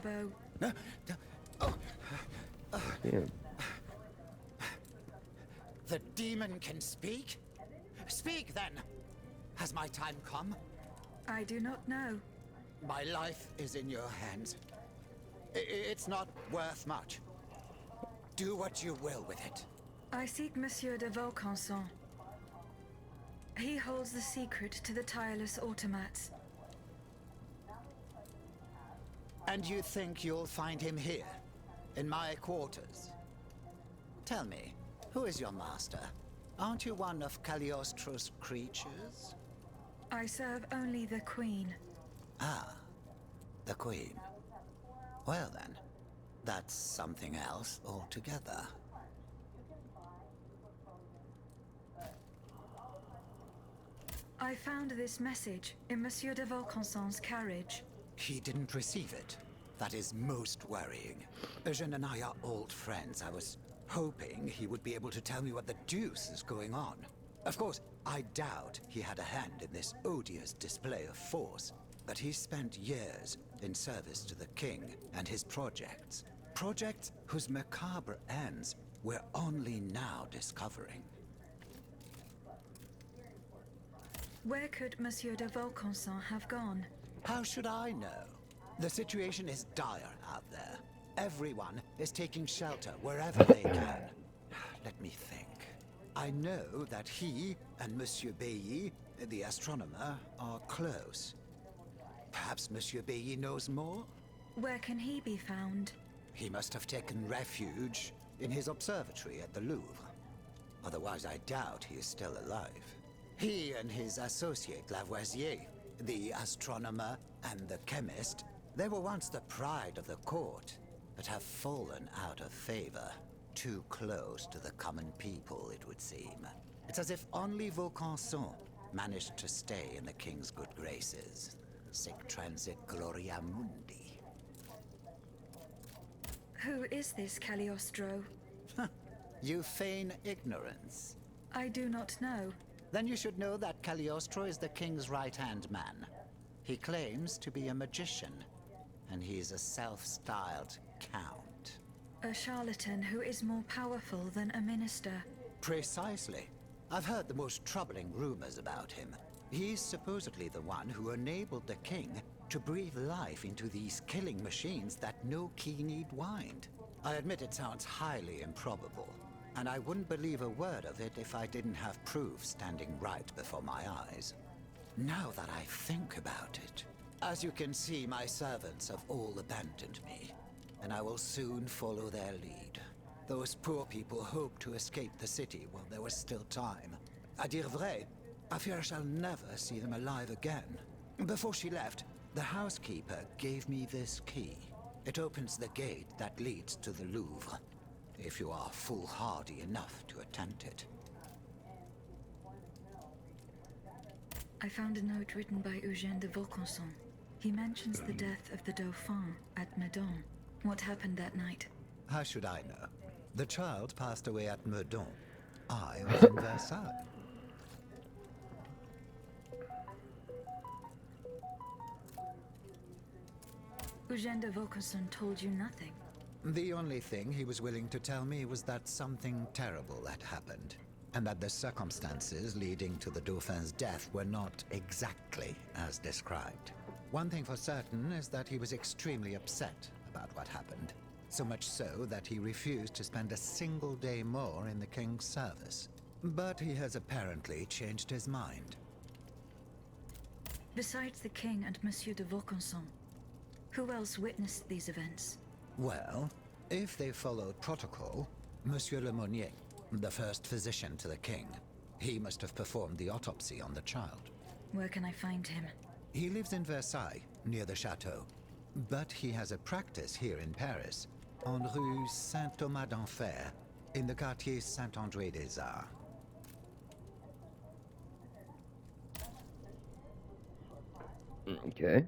Gervaux. No, no. Oh, Damn. the demon can speak? Speak then! Has my time come? I do not know. My life is in your hands. It's not worth much. Do what you will with it. I seek Monsieur de Vaucanson. He holds the secret to the tireless automats. And you think you'll find him here? In my quarters? Tell me, who is your master? Aren't you one of Cagliostro's creatures? I serve only the Queen. Ah, the Queen. Well then, that's something else altogether. I found this message in Monsieur de Vaucanson's carriage. He didn't receive it. That is most worrying. Eugène and I are old friends. I was hoping he would be able to tell me what the deuce is going on. Of course, I doubt he had a hand in this odious display of force, but he spent years in service to the king and his projects. Projects whose macabre ends we're only now discovering. Where could Monsieur de Vaucanson have gone? How should I know? The situation is dire out there. Everyone is taking shelter wherever they can. Let me think. I know that he and Monsieur Bailly, the astronomer, are close. Perhaps Monsieur Bailly knows more? Where can he be found? He must have taken refuge in his observatory at the Louvre. Otherwise, I doubt he is still alive. He and his associate Lavoisier, the astronomer and the chemist, they were once the pride of the court, but have fallen out of favor. Too close to the common people, it would seem. It's as if only Vaucanson managed to stay in the king's good graces. Sic transit gloria mundi. Who is this Cagliostro? You feign ignorance. I do not know. Then you should know that Cagliostro is the king's right-hand man. He claims to be a magician, and he's a self-styled count. A charlatan who is more powerful than a minister. Precisely. I've heard the most troubling rumors about him. He's supposedly the one who enabled the king to breathe life into these killing machines that no key need wind. I admit it sounds highly improbable, and I wouldn't believe a word of it if I didn't have proof standing right before my eyes. Now that I think about it, as you can see, my servants have all abandoned me, and I will soon follow their lead. Those poor people hoped to escape the city while there was still time. À dire vrai, I fear I shall never see them alive again. Before she left, the housekeeper gave me this key. It opens the gate that leads to the Louvre, if you are foolhardy enough to attempt it. I found a note written by Eugène de Vaucanson. He mentions the death of the Dauphin at Meudon. What happened that night? How should I know? The child passed away at Meudon. I was in Versailles. Eugène de Vaucanson told you nothing. The only thing he was willing to tell me was that something terrible had happened, and that the circumstances leading to the Dauphin's death were not exactly as described. One thing for certain is that he was extremely upset about what happened, so much so that he refused to spend a single day more in the king's service. But he has apparently changed his mind. Besides the king and Monsieur de Vaucanson, who else witnessed these events? Well, if they followed protocol, Monsieur Lemonnier, the first physician to the king, he must have performed the autopsy on the child. Where can I find him? He lives in Versailles, near the chateau. But he has a practice here in Paris, on Rue Saint-Thomas d'Enfer, in the Quartier Saint-André-des-Arts. Okay.